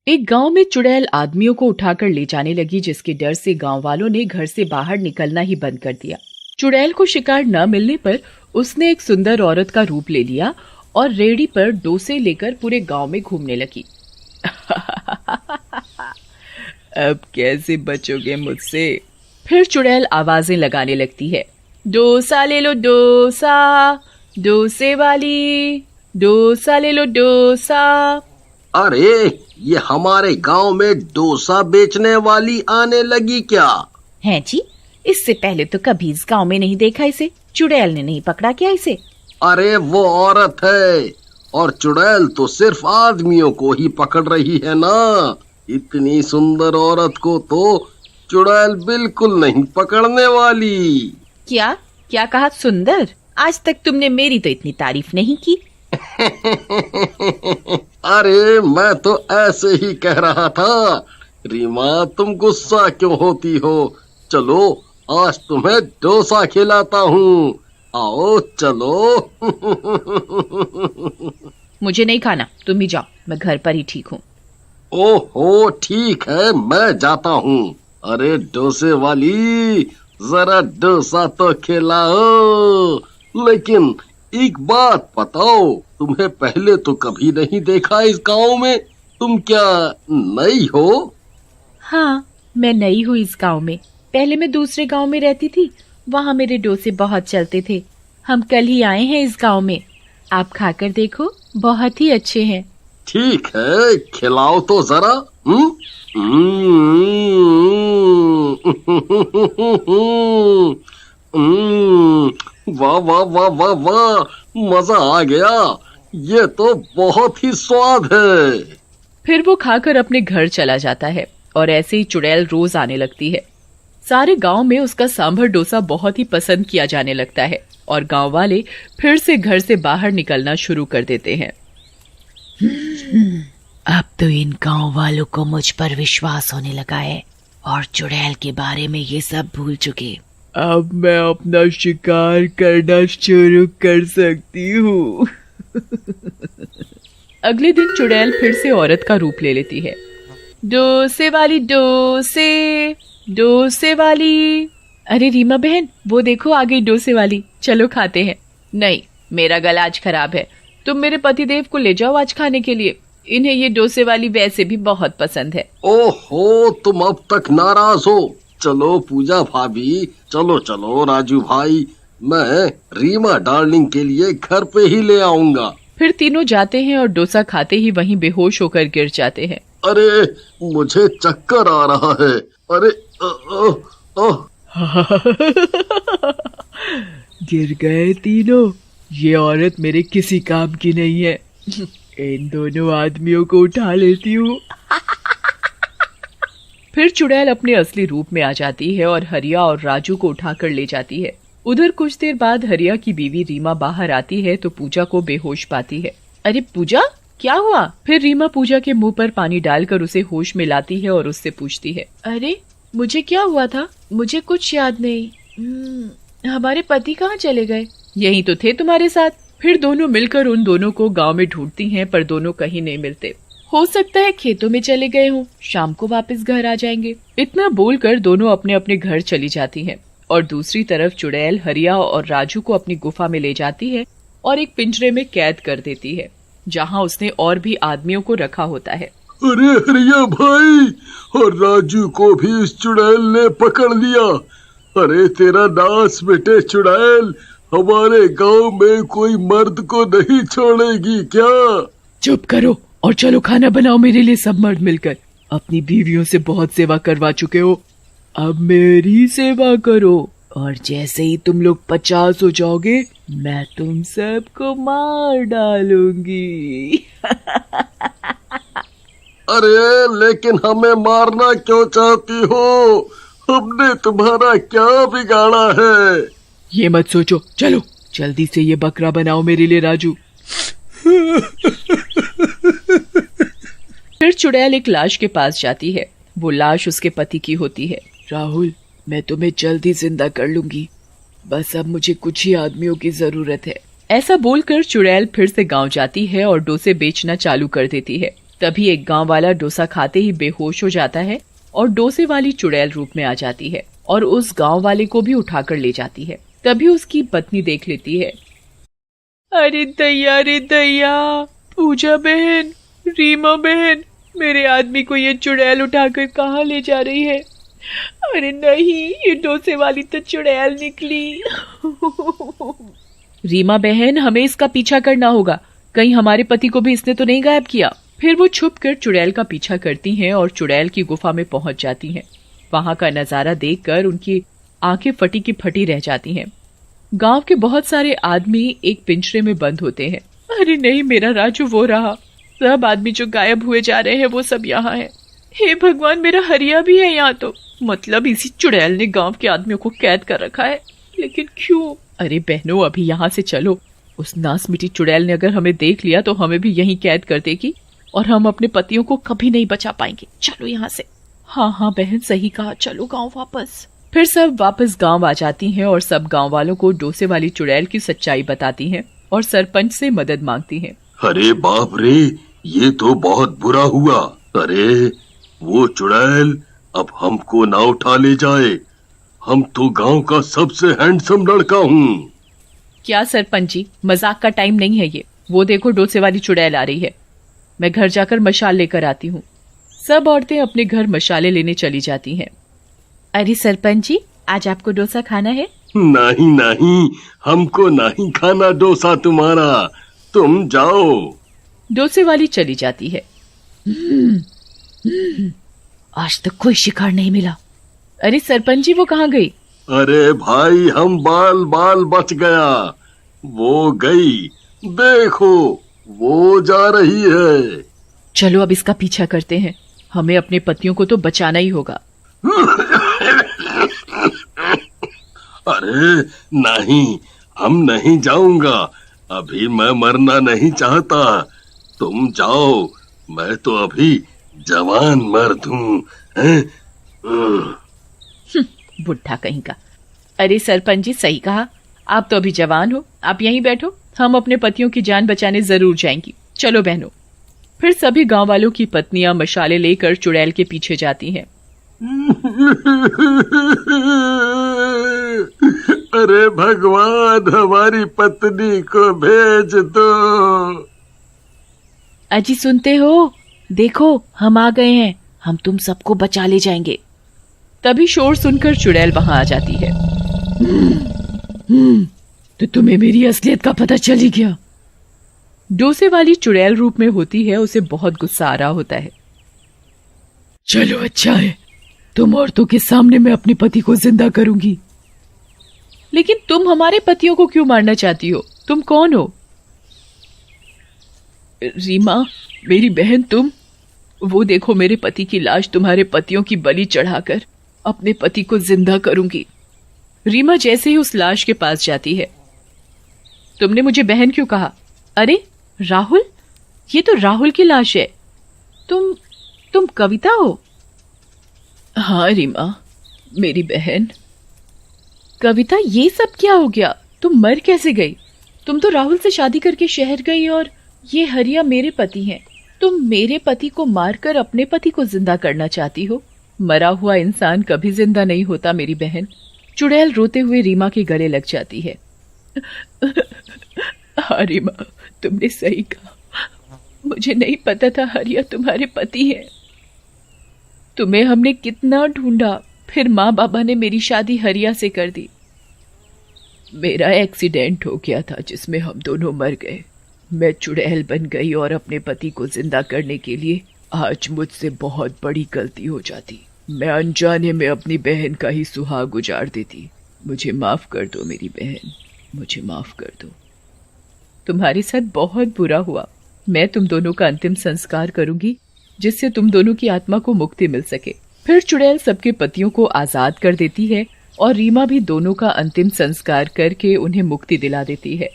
एक गांव में चुड़ैल आदमियों को उठाकर ले जाने लगी, जिसके डर से गांव वालों ने घर से बाहर निकलना ही बंद कर दिया। चुड़ैल को शिकार न मिलने पर उसने एक सुंदर औरत का रूप ले लिया और रेहड़ी पर डोसे लेकर पूरे गांव में घूमने लगी। अब कैसे बचोगे मुझसे? फिर चुड़ैल आवाजें लगाने लगती है। डोसा ले लो डोसा, डोसे वाली, डोसा ले लो डोसा। अरे ये हमारे गांव में डोसा बेचने वाली आने लगी क्या? है जी, इससे पहले तो कभी इस गांव में नहीं देखा इसे। चुड़ैल ने नहीं पकड़ा क्या इसे? अरे वो औरत है, और चुड़ैल तो सिर्फ आदमियों को ही पकड़ रही है ना। इतनी सुंदर औरत को तो चुड़ैल बिल्कुल नहीं पकड़ने वाली। क्या क्या कहा? सुंदर? आज तक तुमने मेरी तो इतनी तारीफ नहीं की। अरे मैं तो ऐसे ही कह रहा था। रीमा, तुम गुस्सा क्यों होती हो? चलो आज तुम्हें डोसा खिलाता हूँ, आओ चलो। मुझे नहीं खाना, तुम ही जाओ, मैं घर पर ही ठीक हूँ। ओहो ठीक है, मैं जाता हूँ। अरे डोसे वाली, जरा डोसा तो खिलाओ। लेकिन एक बात बताओ, तुम्हें पहले तो कभी नहीं देखा इस गांव में। तुम क्या नई हो? हाँ, मैं नई हूँ इस गांव में। पहले मैं दूसरे गांव में रहती थी, वहाँ मेरे डोसे बहुत चलते थे। हम कल ही आए हैं इस गांव में, आप खाकर देखो, बहुत ही अच्छे हैं। ठीक है, खिलाओ तो जरा। वाह वाह वाह वाह वाह, मजा आ गया। ये तो बहुत ही स्वाद है। फिर वो खाकर अपने घर चला जाता है और ऐसे ही चुड़ैल रोज आने लगती है। सारे गांव में उसका सांभर डोसा बहुत ही पसंद किया जाने लगता है और गांव वाले फिर से घर से बाहर निकलना शुरू कर देते हैं। अब तो इन गांव वालों को मुझ पर विश्वास होने लगा है और चुड़ैल के बारे में ये सब भूल चुके। अब मैं अपना शिकार करना शुरू कर सकती हूँ। अगले दिन चुड़ैल फिर से औरत का रूप ले लेती है। डोसे वाली डोसे, डोसे वाली। अरे रीमा बहन, वो देखो आ गई डोसे वाली, चलो खाते हैं। नहीं, मेरा गला आज खराब है, तुम मेरे पतिदेव को ले जाओ आज खाने के लिए। इन्हें ये डोसे वाली वैसे भी बहुत पसंद है। ओहो, तुम अब तक नाराज हो। चलो पूजा भाभी, चलो चलो राजू भाई, मैं रीमा डार्लिंग के लिए घर पे ही ले आऊंगा। फिर तीनों जाते हैं और डोसा खाते ही वहीं बेहोश होकर गिर जाते हैं। अरे मुझे चक्कर आ रहा है। अरे गिर गए तीनों। ये औरत मेरे किसी काम की नहीं है। इन दोनों आदमियों को उठा लेती हूँ। फिर चुड़ैल अपने असली रूप में आ जाती है और हरिया और राजू को उठाकर ले जाती है। उधर कुछ देर बाद हरिया की बीवी रीमा बाहर आती है तो पूजा को बेहोश पाती है। अरे पूजा, क्या हुआ? फिर रीमा पूजा के मुंह पर पानी डालकर उसे होश में लाती है और उससे पूछती है, अरे मुझे क्या हुआ था? मुझे कुछ याद नहीं। हमारे पति कहाँ चले गए? यही तो थे तुम्हारे साथ। फिर दोनों मिलकर उन दोनों को गांव में ढूंढती हैं, पर दोनों कहीं नहीं मिलते। हो सकता है खेतों में चले गए हों, शाम को वापस घर आ जाएंगे। इतना बोलकर दोनों अपने अपने घर चली जाती हैं और दूसरी तरफ चुड़ैल हरिया और राजू को अपनी गुफा में ले जाती है और एक पिंजरे में कैद कर देती है, जहां उसने और भी आदमियों को रखा होता है। अरे हरिया भाई, और राजू को भी इस चुड़ैल ने पकड़ लिया। अरे तेरा नाश बेटे चुड़ैल, हमारे गांव में कोई मर्द को नहीं छोड़ेगी क्या? चुप करो और चलो खाना बनाओ मेरे लिए सब मर्द मिलकर। अपनी बीवियों से बहुत सेवा करवा चुके हो, अब मेरी सेवा करो, और जैसे ही तुम लोग 50 हो जाओगे मैं तुम सबको मार डालूंगी। अरे लेकिन हमें मारना क्यों चाहती हो? हमने तुम्हारा क्या बिगाड़ा है? ये मत सोचो, चलो जल्दी से ये बकरा बनाओ मेरे लिए राजू। फिर चुड़ैल एक लाश के पास जाती है। वो लाश उसके पति की होती है। राहुल, मैं तुम्हें जल्दी जिंदा कर लूंगी, बस अब मुझे कुछ ही आदमियों की जरूरत है। ऐसा बोलकर चुड़ैल फिर से गांव जाती है और डोसे बेचना चालू कर देती है। तभी एक गांव वाला डोसा खाते ही बेहोश हो जाता है और डोसे वाली चुड़ैल रूप में आ जाती है और उस गांव वाले को भी उठाकर ले जाती है। तभी उसकी पत्नी देख लेती है। अरे दैया रे दैया, पूजा बहन, रीमा बहन, मेरे आदमी को ये चुड़ैल उठाकर कहाँ ले जा रही है? अरे नहीं, ये डोसे वाली तो चुड़ैल निकली। रीमा बहन, हमें इसका पीछा करना होगा, कहीं हमारे पति को भी इसने तो नहीं गायब किया। फिर वो छुपकर चुड़ैल का पीछा करती हैं और चुड़ैल की गुफा में पहुंच जाती हैं। वहां का नजारा देखकर उनकी आंखें फटी की फटी रह जाती हैं। गांव के बहुत सारे आदमी एक पिंजरे में बंद होते हैं। अरे नहीं, मेरा राजू वो रहा, सब आदमी जो गायब हुए जा रहे हैं वो सब यहाँ हैं। हे भगवान, मेरा हरिया भी है यहाँ तो। मतलब इसी चुड़ैल ने गांव के आदमियों को कैद कर रखा है, लेकिन क्यों? अरे बहनों, अभी यहाँ से चलो। उस नास मिटी चुड़ैल ने अगर हमें देख लिया तो हमें भी यहीं कैद कर देगी और हम अपने पतियों को कभी नहीं बचा पाएंगे। चलो यहाँ से। हाँ हाँ बहन, सही कहा, चलो गांव वापस। फिर सब वापस गांव आ जाती हैं और सब गांव वालों को डोसे वाली चुड़ैल की सच्चाई बताती हैं और सरपंच से मदद मांगती हैं। अरे बाप रे, ये तो बहुत बुरा हुआ। अरे वो चुड़ैल अब हमको ना उठा ले जाए, हम तो गांव का सबसे हैंडसम लड़का हूँ। क्या सरपंच जी, मजाक का टाइम नहीं है ये। वो देखो, डोसे वाली चुड़ैल आ रही है। मैं घर जाकर मशाल लेकर आती हूँ। सब औरतें अपने घर मशाले लेने चली जाती हैं। अरे सरपंच जी, आज आपको डोसा खाना है? नहीं नहीं, हमको नहीं खाना डोसा तुम्हारा, तुम जाओ। डोसे वाली चली जाती है। आज तक कोई शिकार नहीं मिला। अरे सरपंच जी, वो कहाँ गई? अरे भाई, हम बाल बाल बच गया। वो गई, देखो वो जा रही है। चलो अब इसका पीछा करते हैं, हमें अपने पतियों को तो बचाना ही होगा। अरे नहीं, हम नहीं जाऊंगा, अभी मैं मरना नहीं चाहता। तुम जाओ, मैं तो अभी जवान मर्द हूँ। बुढ़ा कहीं का। अरे सरपंच जी, सही कहा, आप तो अभी जवान हो, आप यहीं बैठो, हम अपने पतियों की जान बचाने जरूर जाएंगी। चलो बहनों। फिर सभी गांव वालों की पत्नियां मशाले लेकर चुड़ैल के पीछे जाती हैं। अरे भगवान, हमारी पत्नी को भेज दो। अजी सुनते हो? देखो, हम आ गए हैं, हम तुम सबको बचा ले जाएंगे। तभी शोर सुनकर चुड़ैल वहां आ जाती है। तो तुम्हें मेरी असलियत का पता चल ही गया। डोसे वाली चुड़ैल रूप में होती है, उसे बहुत गुस्सा आ रहा होता है। चलो अच्छा है, तुम औरतों के सामने मैं अपने पति को जिंदा करूंगी। लेकिन तुम हमारे पतियों को क्यों मारना चाहती हो? तुम कौन हो? रीमा, मेरी बहन तुम। वो देखो, मेरे पति की लाश तुम्हारे पतियों की बलि चढ़ाकर अपने पति को जिंदा करूंगी। रीमा जैसे ही उस लाश के पास जाती है। तुमने मुझे बहन क्यों कहा? अरे राहुल, ये तो राहुल की लाश है। तुम कविता हो? हाँ रीमा, मेरी बहन। कविता, ये सब क्या हो गया? तुम मर कैसे गई? तुम तो राहुल से शादी करके शहर गई और ये हरिया मेरे पति हैं। तुम मेरे पति को मारकर अपने पति को जिंदा करना चाहती हो? मरा हुआ इंसान कभी जिंदा नहीं होता मेरी बहन। चुड़ैल रोते हुए रीमा के गले लग जाती है। हाँ रीमा, तुमने सही कहा, मुझे नहीं पता था हरिया तुम्हारे पति है। तुम्हें हमने कितना ढूंढा, फिर माँ बाबा ने मेरी शादी हरिया से कर दी। मेरा एक्सीडेंट हो गया था जिसमें हम दोनों मर गए। मैं चुड़ैल बन गई और अपने पति को जिंदा करने के लिए आज मुझसे बहुत बड़ी गलती हो जाती। मैं अनजाने में अपनी बहन का ही सुहाग उजाड़ देती। मुझे माफ कर दो मेरी बहन, मुझे माफ कर दो। तुम्हारे साथ बहुत बुरा हुआ। मैं तुम दोनों का अंतिम संस्कार करूंगी जिससे तुम दोनों की आत्मा को मुक्ति मिल सके। फिर चुड़ैल सबके पतियों को आजाद कर देती है और रीमा भी दोनों का अंतिम संस्कार करके उन्हें मुक्ति दिला देती है।